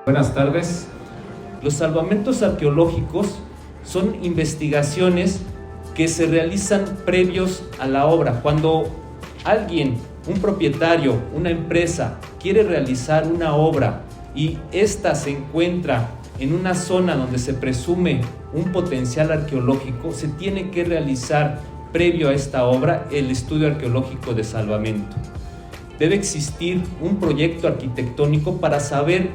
Buenas tardes. Los salvamentos arqueológicos son investigaciones que se realizan previos a la obra. Cuando alguien, un propietario, una empresa, quiere realizar una obra y ésta se encuentra en una zona donde se presume un potencial arqueológico, se tiene que realizar previo a esta obra el estudio arqueológico de salvamento. Debe existir un proyecto arquitectónico para saber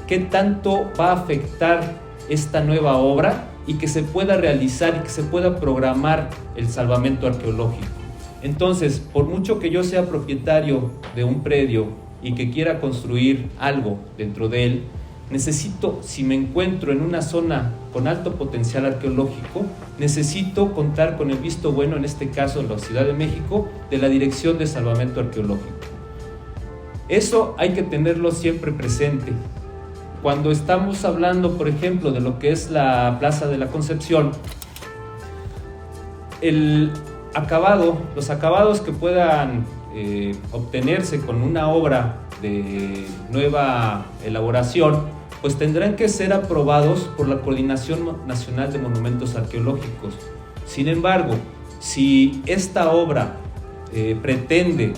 qué tanto va a afectar esta nueva obra y que se pueda realizar y que se pueda programar el salvamento arqueológico. Entonces, por mucho que yo sea propietario de un predio y que quiera construir algo dentro de él, necesito, si me encuentro en una zona con alto potencial arqueológico, necesito contar con el visto bueno, en este caso en la Ciudad de México, de la Dirección de Salvamento Arqueológico. Eso hay que tenerlo siempre presente. Cuando estamos hablando, por ejemplo, de lo que es la Plaza de la Concepción, los acabados que puedan obtenerse con una obra de nueva elaboración, pues tendrán que ser aprobados por la Coordinación Nacional de Monumentos Arqueológicos. Sin embargo, si esta obra pretende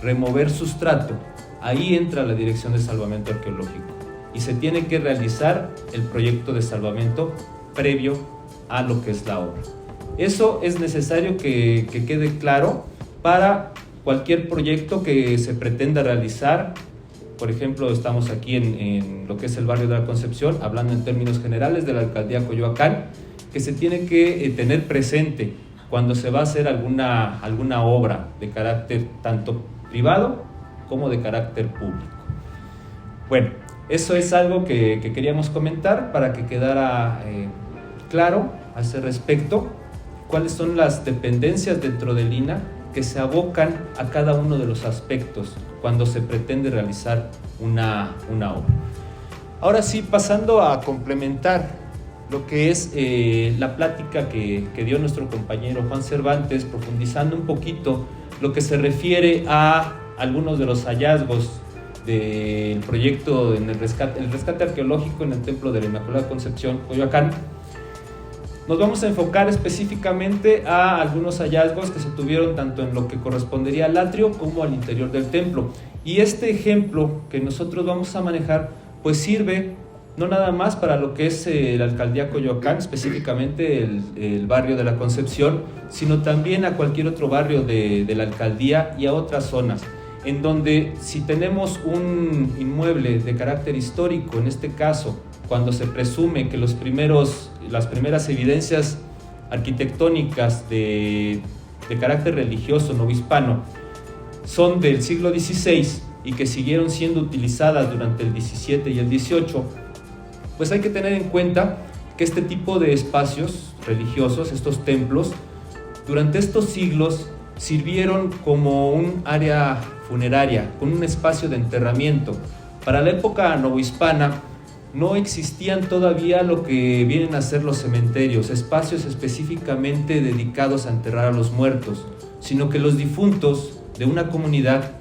remover sustrato, ahí entra la Dirección de Salvamento Arqueológico y se tiene que realizar el proyecto de salvamento previo a lo que es la obra. Eso es necesario que quede claro para cualquier proyecto que se pretenda realizar. Por ejemplo, estamos aquí en lo que es el barrio de la Concepción, hablando en términos generales de la alcaldía Coyoacán, que se tiene que tener presente cuando se va a hacer alguna obra de carácter tanto privado como de carácter público. Bueno, eso es algo que queríamos comentar para que quedara claro a ese respecto, cuáles son las dependencias dentro del INAH que se abocan a cada uno de los aspectos cuando se pretende realizar una obra. Ahora sí, pasando a complementar lo que es la plática que dio nuestro compañero Juan Cervantes, profundizando un poquito lo que se refiere a algunos de los hallazgos del proyecto en el rescate arqueológico en el Templo de la Inmaculada Concepción, Coyoacán. Nos vamos a enfocar específicamente a algunos hallazgos que se tuvieron tanto en lo que correspondería al atrio como al interior del templo. Y este ejemplo que nosotros vamos a manejar, pues sirve no nada más para lo que es la alcaldía Coyoacán, específicamente el barrio de la Concepción, sino también a cualquier otro barrio de la alcaldía y a otras zonas, en donde si tenemos un inmueble de carácter histórico, en este caso, cuando se presume que las primeras evidencias arquitectónicas de carácter religioso novohispano son del siglo XVI y que siguieron siendo utilizadas durante el XVII y el XVIII, pues hay que tener en cuenta que este tipo de espacios religiosos, estos templos, durante estos siglos sirvieron como un área funeraria, con un espacio de enterramiento. Para la época novohispana no existían todavía lo que vienen a ser los cementerios, espacios específicamente dedicados a enterrar a los muertos, sino que los difuntos de una comunidad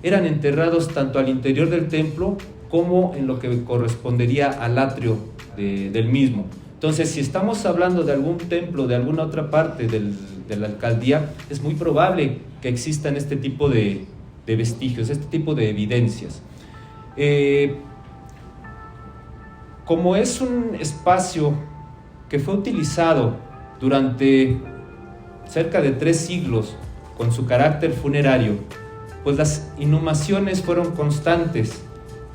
eran enterrados tanto al interior del templo como en lo que correspondería al atrio del mismo. Entonces, si estamos hablando de algún templo de alguna otra parte de la alcaldía, es muy probable que existan este tipo de vestigios, este tipo de evidencias. Como es un espacio que fue utilizado durante cerca de 3 siglos con su carácter funerario, pues las inhumaciones fueron constantes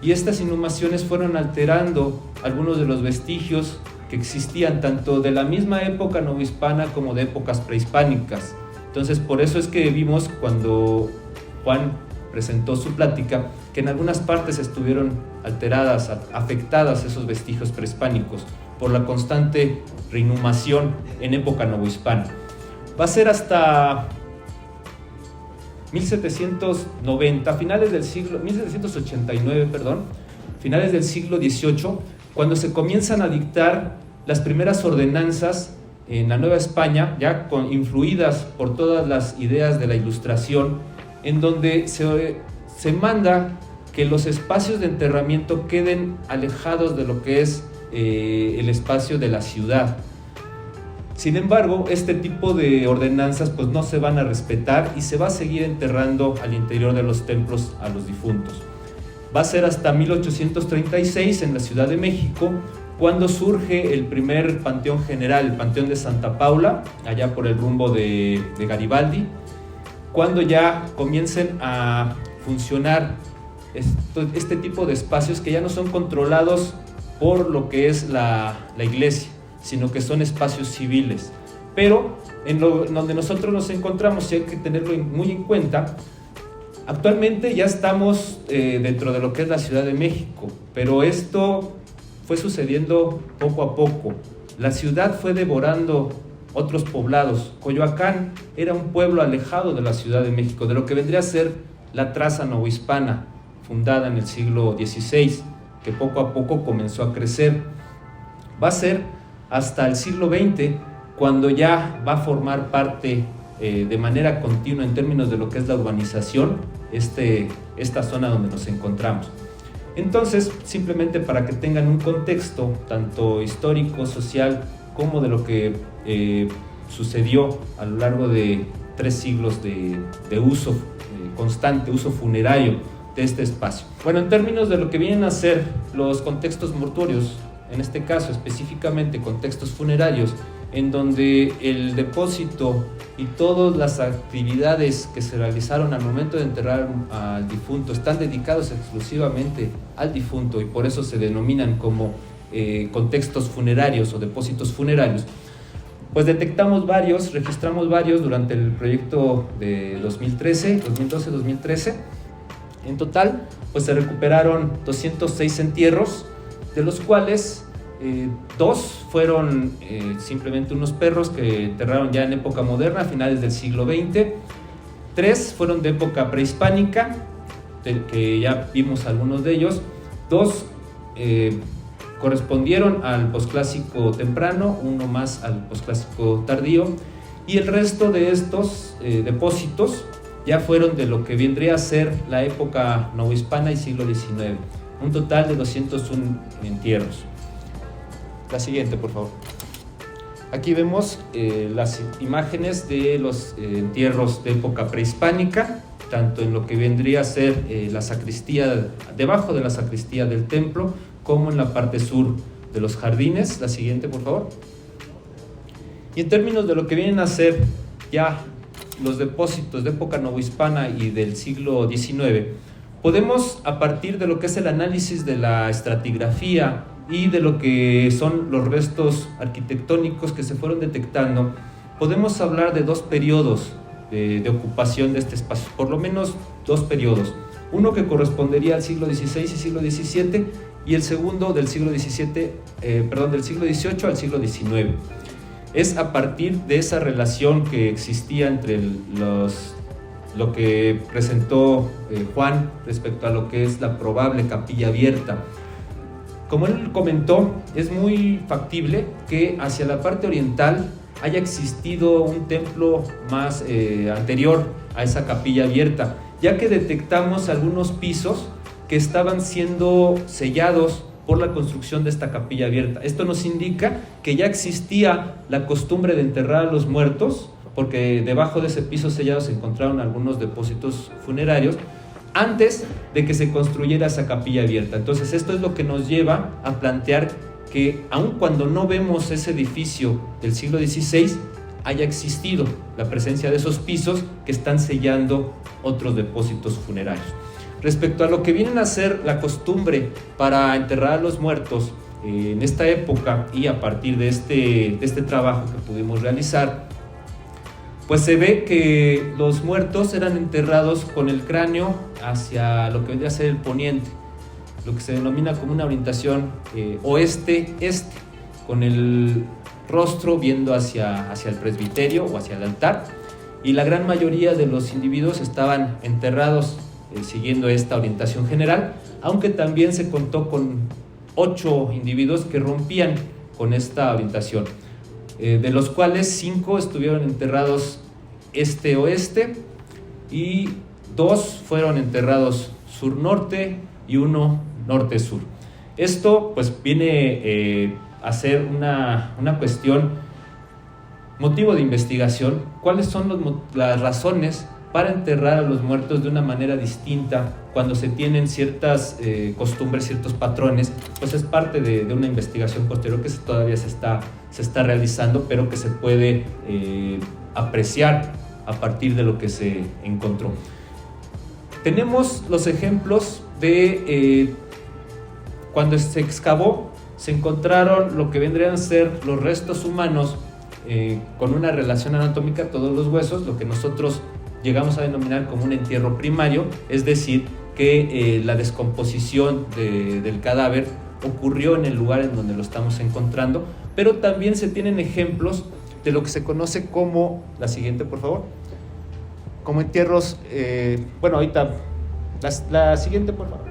y estas inhumaciones fueron alterando algunos de los vestigios que existían tanto de la misma época novohispana como de épocas prehispánicas. Entonces, por eso es que vimos cuando Juan presentó su plática que en algunas partes estuvieron alteradas, afectadas esos vestigios prehispánicos por la constante reinhumación en época novohispana. Va a ser hasta 1789, finales del siglo XVIII, cuando se comienzan a dictar las primeras ordenanzas en la Nueva España, ya influidas por todas las ideas de la Ilustración, en donde se manda que los espacios de enterramiento queden alejados de lo que es el espacio de la ciudad. Sin embargo, este tipo de ordenanzas pues no se van a respetar y se va a seguir enterrando al interior de los templos a los difuntos. Va a ser hasta 1836 en la Ciudad de México cuando surge el primer panteón general, el Panteón de Santa Paula, allá por el rumbo de Garibaldi, cuando ya comiencen a funcionar este tipo de espacios que ya no son controlados por lo que es la iglesia, sino que son espacios civiles. Pero en donde nosotros nos encontramos, y hay que tenerlo muy en cuenta, actualmente ya estamos dentro de lo que es la Ciudad de México, pero esto fue sucediendo poco a poco. La ciudad fue devorando otros poblados. Coyoacán era un pueblo alejado de la Ciudad de México, de lo que vendría a ser la traza novohispana, fundada en el siglo XVI, que poco a poco comenzó a crecer. Va a ser hasta el siglo XX cuando ya va a formar parte de manera continua en términos de lo que es la urbanización, esta zona donde nos encontramos. Entonces, simplemente para que tengan un contexto tanto histórico, social, como de lo que sucedió a lo largo de 3 siglos de uso constante, uso funerario de este espacio. Bueno, en términos de lo que vienen a ser los contextos mortuorios, en este caso específicamente contextos funerarios, en donde el depósito y todas las actividades que se realizaron al momento de enterrar al difunto están dedicados exclusivamente al difunto y por eso se denominan como contextos funerarios o depósitos funerarios, pues detectamos varios, registramos varios durante el proyecto de 2012-2013. En total, pues se recuperaron 206 entierros, de los cuales 2 fueron simplemente unos perros que enterraron ya en época moderna, a finales del siglo XX. 3 fueron de época prehispánica, que ya vimos algunos de ellos. 2 correspondieron al posclásico temprano, 1 más al posclásico tardío, y el resto de estos depósitos ya fueron de lo que vendría a ser la época novohispana y siglo XIX. Un total de 201 entierros. La siguiente, por favor. Aquí vemos las imágenes de los entierros de época prehispánica, tanto en lo que vendría a ser la sacristía, debajo de la sacristía del templo, como en la parte sur de los jardines. La siguiente, por favor. Y en términos de lo que vienen a ser ya los depósitos de época novohispana y del siglo XIX, podemos, a partir de lo que es el análisis de la estratigrafía y de lo que son los restos arquitectónicos que se fueron detectando, podemos hablar de 2 periodos de ocupación de este espacio, por lo menos 2 periodos. Uno que correspondería al siglo XVI y siglo XVII, y el segundo del siglo XVIII, del siglo XVIII al siglo XIX. Es a partir de esa relación que existía entre lo que presentó Juan respecto a lo que es la probable capilla abierta. Como él comentó, es muy factible que hacia la parte oriental haya existido un templo más anterior a esa capilla abierta, ya que detectamos algunos pisos que estaban siendo sellados por la construcción de esta capilla abierta. Esto nos indica que ya existía la costumbre de enterrar a los muertos, porque debajo de ese piso sellado se encontraron algunos depósitos funerarios antes de que se construyera esa capilla abierta. Entonces esto es lo que nos lleva a plantear que aun cuando no vemos ese edificio del siglo XVI, haya existido la presencia de esos pisos que están sellando otros depósitos funerarios. Respecto a lo que vienen a ser la costumbre para enterrar a los muertos en esta época y a partir de este trabajo que pudimos realizar, pues se ve que los muertos eran enterrados con el cráneo hacia lo que vendría a ser el poniente, lo que se denomina como una orientación oeste-este, con el rostro viendo hacia el presbiterio o hacia el altar, y la gran mayoría de los individuos estaban enterrados siguiendo esta orientación general, aunque también se contó con 8 individuos que rompían con esta orientación, de los cuales 5 estuvieron enterrados este-oeste y 2 fueron enterrados sur-norte y uno norte-sur. Esto pues viene a ser una cuestión, motivo de investigación, cuáles son las razones para enterrar a los muertos de una manera distinta cuando se tienen ciertas costumbres, ciertos patrones. Pues es parte de una investigación posterior que todavía se está realizando, pero que se puede apreciar a partir de lo que se encontró. Tenemos los ejemplos de cuando se excavó, se encontraron lo que vendrían a ser los restos humanos con una relación anatómica, todos los huesos, lo que nosotros llegamos a denominar como un entierro primario, es decir, que la descomposición del cadáver ocurrió en el lugar en donde lo estamos encontrando, pero también se tienen ejemplos de lo que se conoce como, la siguiente por favor, como entierros, ahorita, la siguiente por favor,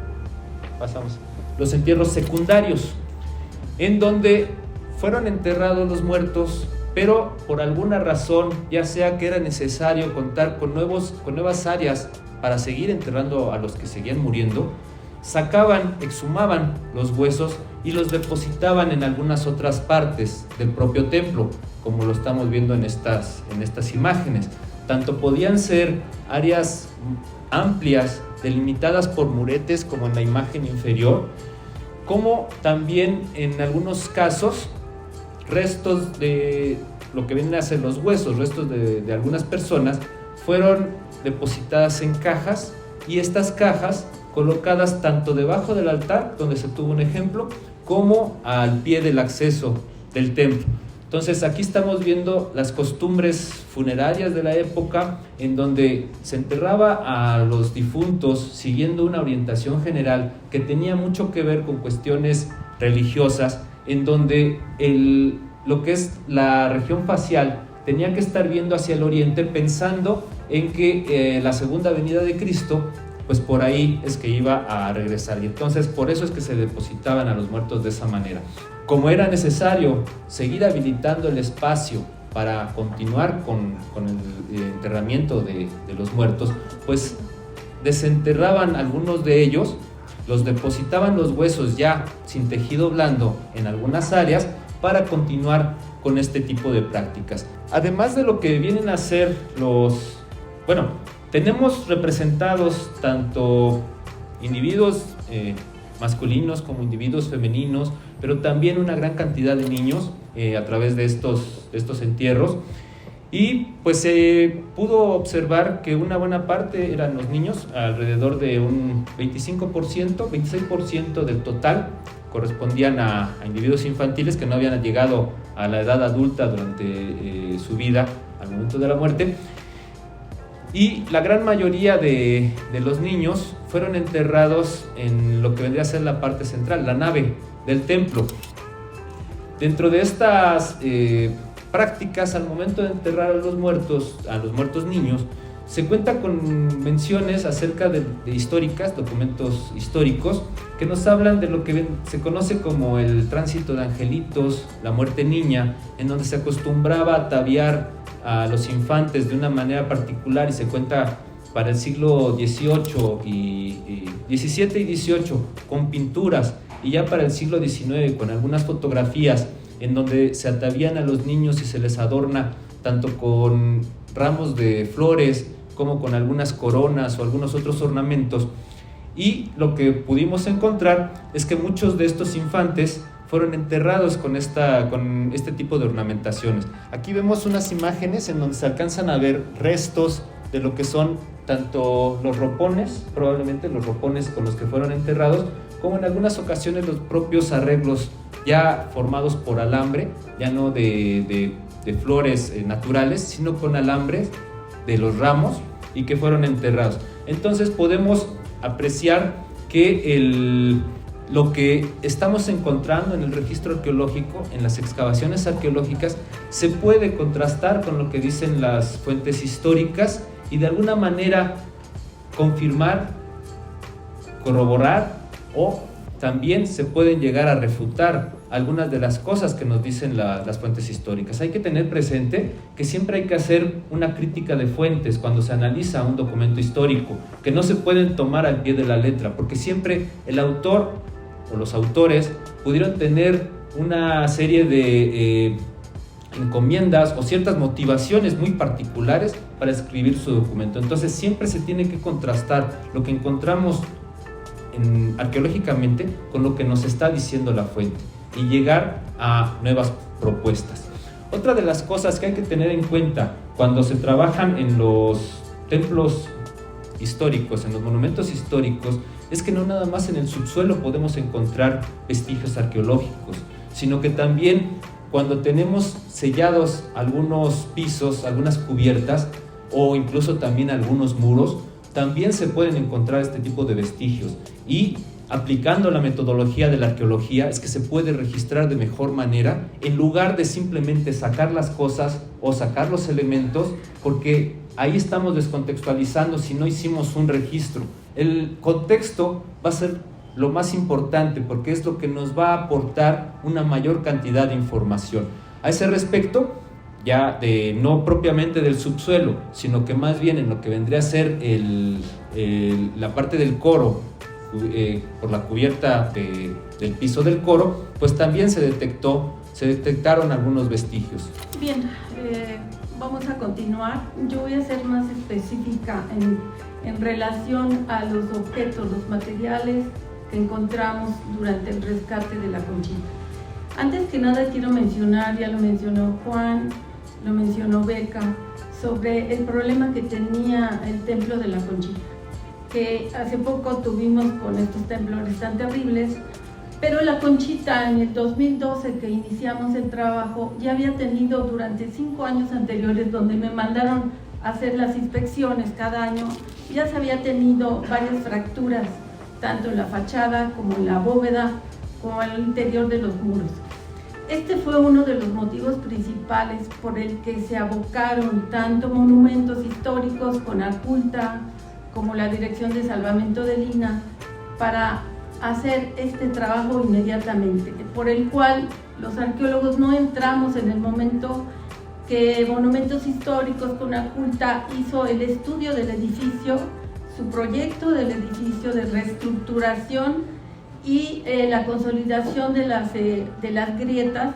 pasamos, los entierros secundarios, en donde fueron enterrados los muertos, pero por alguna razón, ya sea que era necesario contar con nuevas áreas para seguir enterrando a los que seguían muriendo, exhumaban los huesos y los depositaban en algunas otras partes del propio templo, como lo estamos viendo en estas imágenes. Tanto podían ser áreas amplias, delimitadas por muretes, como en la imagen inferior, como también en algunos casos restos de lo que vienen a ser los huesos, restos de algunas personas, fueron depositadas en cajas, y estas cajas colocadas tanto debajo del altar, donde se tuvo un ejemplo, como al pie del acceso del templo. Entonces aquí estamos viendo las costumbres funerarias de la época, en donde se enterraba a los difuntos siguiendo una orientación general que tenía mucho que ver con cuestiones religiosas, en donde lo que es la región facial tenía que estar viendo hacia el oriente, pensando en que la segunda venida de Cristo, pues por ahí es que iba a regresar, y entonces por eso es que se depositaban a los muertos de esa manera. Como era necesario seguir habilitando el espacio para continuar con el enterramiento de los muertos, pues desenterraban algunos de ellos, los depositaban los huesos ya sin tejido blando en algunas áreas para continuar con este tipo de prácticas. Además de lo que vienen a ser tenemos representados tanto individuos masculinos como individuos femeninos, pero también una gran cantidad de niños a través de estos entierros, y pues se pudo observar que una buena parte eran los niños, alrededor de un 26% del total correspondían a individuos infantiles que no habían llegado a la edad adulta durante su vida al momento de la muerte, y la gran mayoría de los niños fueron enterrados en lo que vendría a ser la parte central, la nave del templo. Dentro de estas prácticas, al momento de enterrar a los muertos niños, se cuenta con menciones acerca de históricas, documentos históricos, que nos hablan de lo que se conoce como el tránsito de angelitos, la muerte niña, en donde se acostumbraba a ataviar a los infantes de una manera particular, y se cuenta para el siglo XVII y XVII y XVIII con pinturas, y ya para el siglo XIX con algunas fotografías en donde se atavían a los niños y se les adorna tanto con ramos de flores como con algunas coronas o algunos otros ornamentos. Y lo que pudimos encontrar es que muchos de estos infantes fueron enterrados con este tipo de ornamentaciones. Aquí vemos unas imágenes en donde se alcanzan a ver restos de lo que son tanto los ropones, probablemente los ropones con los que fueron enterrados, como en algunas ocasiones los propios arreglos ya formados por alambre, ya no de flores naturales, sino con alambres de los ramos, y que fueron enterrados. Entonces podemos apreciar que lo que estamos encontrando en el registro arqueológico, en las excavaciones arqueológicas, se puede contrastar con lo que dicen las fuentes históricas, y de alguna manera confirmar, corroborar, o también se pueden llegar a refutar algunas de las cosas que nos dicen las fuentes históricas. Hay que tener presente que siempre hay que hacer una crítica de fuentes cuando se analiza un documento histórico, que no se pueden tomar al pie de la letra, porque siempre el autor o los autores pudieron tener una serie de encomiendas o ciertas motivaciones muy particulares para escribir su documento. Entonces siempre se tiene que contrastar lo que encontramos arqueológicamente con lo que nos está diciendo la fuente y llegar a nuevas propuestas. Otra de las cosas que hay que tener en cuenta cuando se trabajan en los templos históricos, en los monumentos históricos, es que no nada más en el subsuelo podemos encontrar vestigios arqueológicos, sino que también cuando tenemos sellados algunos pisos, algunas cubiertas o incluso también algunos muros, también se pueden encontrar este tipo de vestigios, y aplicando la metodología de la arqueología es que se puede registrar de mejor manera en lugar de simplemente sacar las cosas o sacar los elementos, porque ahí estamos descontextualizando si no hicimos un registro. El contexto va a ser lo más importante porque es lo que nos va a aportar una mayor cantidad de información. A ese respecto, ya no propiamente del subsuelo, sino que más bien en lo que vendría a ser la parte del coro, por la cubierta del piso del coro, pues también se detectaron algunos vestigios. Bien, vamos a continuar. Yo voy a ser más específica en relación a los objetos, los materiales que encontramos durante el rescate de la Conchita. Antes que nada quiero mencionar, ya lo mencionó Juan, lo mencionó Beca, sobre el problema que tenía el templo de la Conchita, que hace poco tuvimos con estos temblores tan terribles, pero la Conchita en el 2012 que iniciamos el trabajo ya había tenido durante 5 años anteriores, donde me mandaron a hacer las inspecciones cada año, ya se había tenido varias fracturas, tanto en la fachada como en la bóveda, como en el interior de los muros. Este fue uno de los motivos principales por el que se abocaron tanto monumentos históricos con Aculta como la Dirección de Salvamento del INAH para hacer este trabajo inmediatamente, por el cual los arqueólogos no entramos en el momento que Monumentos Históricos con Aculta hizo el estudio del edificio, su proyecto del edificio de reestructuración y la consolidación de las grietas,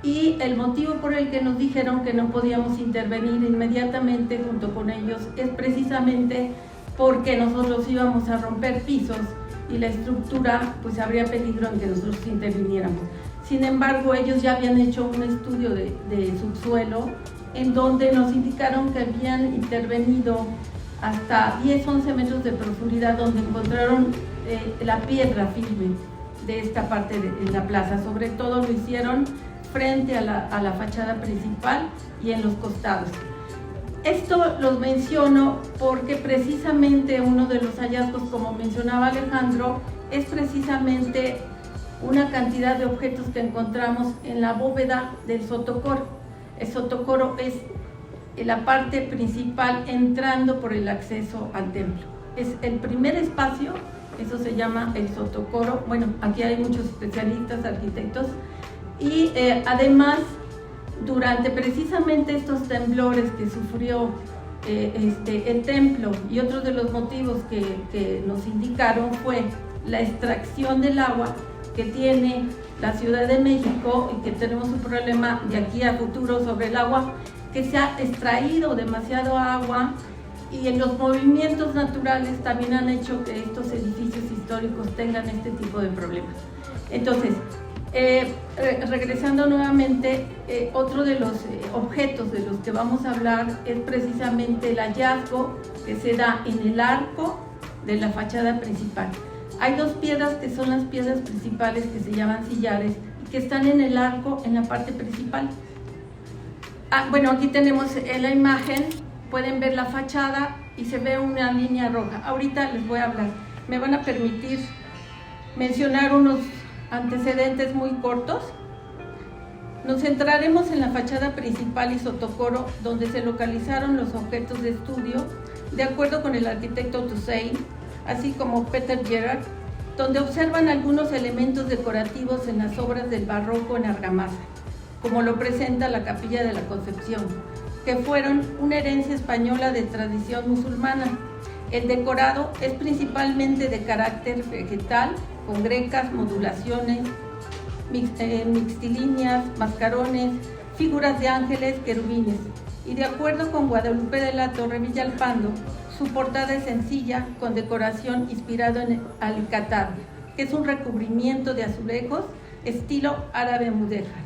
y el motivo por el que nos dijeron que no podíamos intervenir inmediatamente junto con ellos es precisamente porque nosotros íbamos a romper pisos y la estructura, pues habría peligro en que nosotros interviniéramos. Sin embargo, ellos ya habían hecho un estudio de subsuelo en donde nos indicaron que habían intervenido hasta 10-11 metros de profundidad, donde encontraron la piedra firme de esta parte de la plaza. Sobre todo lo hicieron frente a la fachada principal y en los costados. Esto los menciono porque precisamente uno de los hallazgos, como mencionaba Alejandro, es precisamente una cantidad de objetos que encontramos en la bóveda del sotocoro. El sotocoro es la parte principal entrando por el acceso al templo. Es el primer espacio, eso se llama el sotocoro. Bueno, aquí hay muchos especialistas, arquitectos, y además durante precisamente estos temblores que sufrió el templo, y otro de los motivos que nos indicaron fue la extracción del agua que tiene la Ciudad de México, y que tenemos un problema de aquí a futuro sobre el agua, que se ha extraído demasiado agua, y en los movimientos naturales también han hecho que estos edificios históricos tengan este tipo de problemas. Entonces, regresando nuevamente, otro de los objetos de los que vamos a hablar es precisamente el hallazgo que se da en el arco de la fachada principal. Hay dos piedras que son las piedras principales, que se llaman sillares, y que están en el arco en la parte principal. Bueno, aquí tenemos la imagen, pueden ver la fachada y se ve una línea roja. Ahorita les voy a hablar. Me van a permitir mencionar unos antecedentes muy cortos. Nos centraremos en la fachada principal y sotocoro, donde se localizaron los objetos de estudio, de acuerdo con el arquitecto Toussaint, así como Peter Gerard. donde observan algunos elementos decorativos en las obras del barroco en argamasa, como lo presenta la Capilla de la Concepción, que fueron una herencia española de tradición musulmana. El decorado es principalmente de carácter vegetal, con grecas, modulaciones, mixtilíneas, mascarones, figuras de ángeles, querubines. Y de acuerdo con Guadalupe de la Torre Villalpando, su portada es sencilla, con decoración inspirado en Alicatado, que es un recubrimiento de azulejos estilo árabe mudéjar.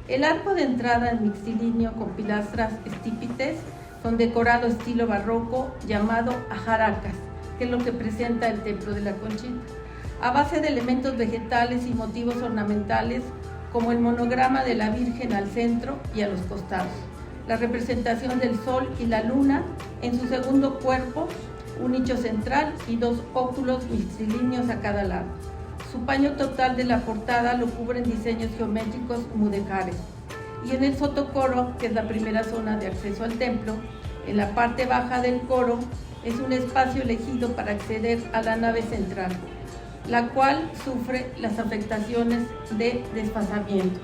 El arco de entrada en mixtilíneo con pilastras estípites, con decorado estilo barroco llamado ajaracas, que es lo que presenta el Templo de la Conchita, a base de elementos vegetales y motivos ornamentales como el monograma de la Virgen al centro y a los costados, la representación del sol y la luna en su segundo cuerpo, un nicho central y dos óculos mixtilíneos a cada lado. Su paño total de la portada lo cubren diseños geométricos mudéjares. Y en el sotocoro, que es la primera zona de acceso al templo, en la parte baja del coro es un espacio elegido para acceder a la nave central, la cual sufre las afectaciones de desfasamiento.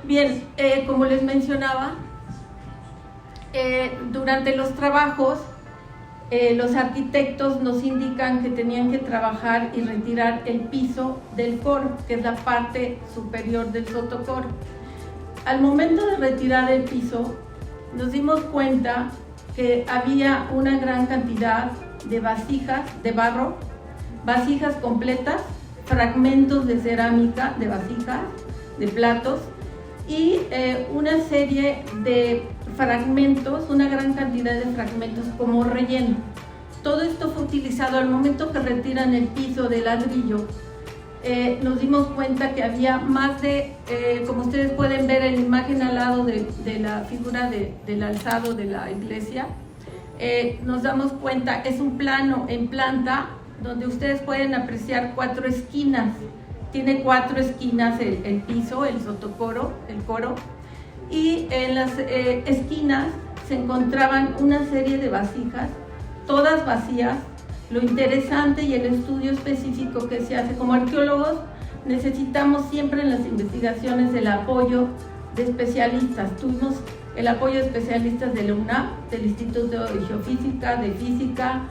Bien, como les mencionaba, durante los trabajos, los arquitectos nos indican que tenían que trabajar y retirar el piso del coro, que es la parte superior del sotocoro. Al momento de retirar el piso, nos dimos cuenta que había una gran cantidad de vasijas de barro, vasijas completas, fragmentos de cerámica, de vasijas, de platos y una serie de fragmentos, una gran cantidad de fragmentos como relleno. Todo esto fue utilizado al momento que retiran el piso de ladrillo. Nos dimos cuenta que había más de, como ustedes pueden ver en la imagen al lado de la figura del alzado de la iglesia, nos damos cuenta, es un plano en planta donde ustedes pueden apreciar 4 esquinas. Tiene 4 esquinas el piso, el sotocoro, el coro, y en las esquinas se encontraban una serie de vasijas, todas vacías. Lo interesante y el estudio específico que se hace como arqueólogos, necesitamos siempre en las investigaciones el apoyo de especialistas. Tuvimos el apoyo de especialistas de la UNAM, del Instituto de Geofísica, de Física,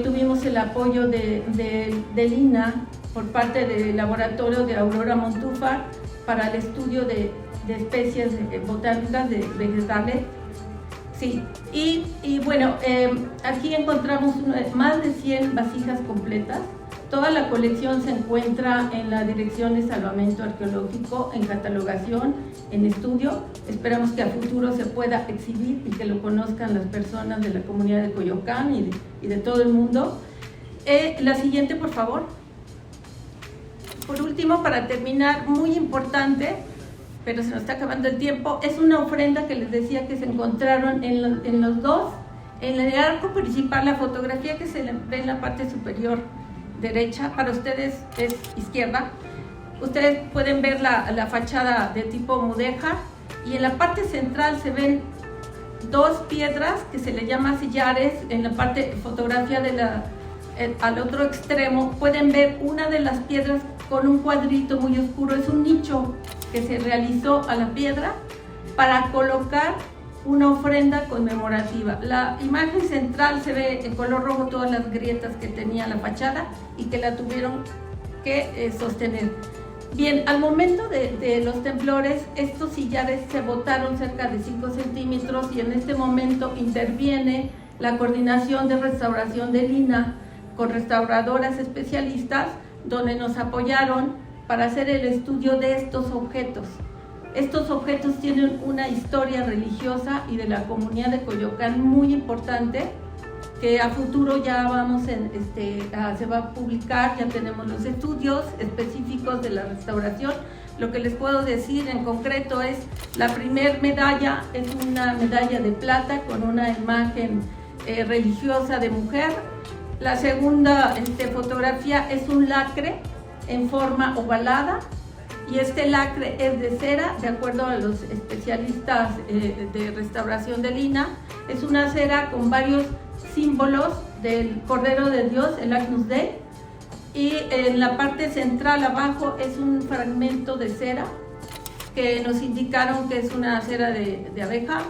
tuvimos el apoyo del INA por parte del laboratorio de Aurora Montúfar para el estudio de especies botánicas de vegetales. Sí, y bueno, aquí encontramos más de 100 vasijas completas. Toda la colección se encuentra en la Dirección de Salvamento Arqueológico, en catalogación, en estudio. Esperamos que a futuro se pueda exhibir y que lo conozcan las personas de la comunidad de Coyoacán y de todo el mundo. La siguiente, por favor. Por último, para terminar, muy importante, pero se nos está acabando el tiempo, es una ofrenda que les decía que se encontraron en los dos. En el arco principal, la fotografía que se ve en la parte superior derecha, para ustedes es izquierda. Ustedes pueden ver la fachada de tipo mudéjar y en la parte central se ven 2 piedras que se le llama sillares. En la parte fotografía al otro extremo pueden ver una de las piedras con un cuadrito muy oscuro. Es un nicho que se realizó a la piedra para colocar una ofrenda conmemorativa. La imagen central se ve en color rojo todas las grietas que tenía la fachada y que la tuvieron que sostener. Bien, al momento de los temblores, estos sillares se botaron cerca de 5 centímetros y en este momento interviene la Coordinación de Restauración del INA con restauradoras especialistas, donde nos apoyaron para hacer el estudio de estos objetos. Estos objetos tienen una historia religiosa y de la comunidad de Coyoacán muy importante, que a futuro ya se va a publicar, ya tenemos los estudios específicos de la restauración. Lo que les puedo decir en concreto es, la primer medalla es una medalla de plata con una imagen religiosa de mujer. La segunda fotografía es un lacre en forma ovalada, y este lacre es de cera, de acuerdo a los especialistas de restauración del INA. Es una cera con varios símbolos del Cordero de Dios, el Agnus Dei, y en la parte central abajo es un fragmento de cera que nos indicaron que es una cera de abeja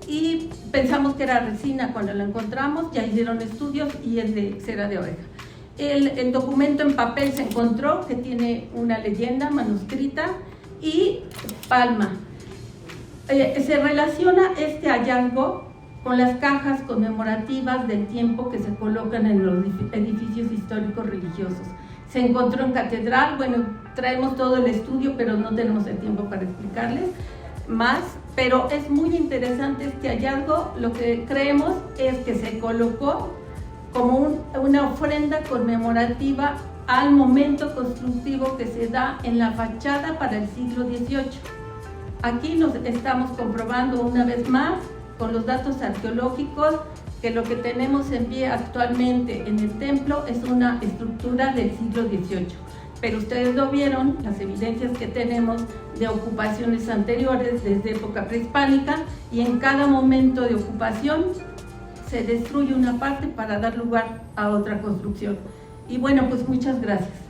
y pensamos que era resina cuando la encontramos, ya hicieron estudios y es de cera de abeja. El documento en papel se encontró que tiene una leyenda manuscrita y palma. Se relaciona este hallazgo con las cajas conmemorativas del tiempo que se colocan en los edificios históricos religiosos. Se encontró en catedral, bueno, traemos todo el estudio, pero no tenemos el tiempo para explicarles más, pero es muy interesante este hallazgo. Lo que creemos es que se colocó como una ofrenda conmemorativa al momento constructivo que se da en la fachada para el siglo XVIII. Aquí nos estamos comprobando una vez más con los datos arqueológicos que lo que tenemos en pie actualmente en el templo es una estructura del siglo XVIII. Pero ustedes lo vieron, las evidencias que tenemos de ocupaciones anteriores desde época prehispánica, y en cada momento de ocupación se destruye una parte para dar lugar a otra construcción. Y bueno, pues muchas gracias.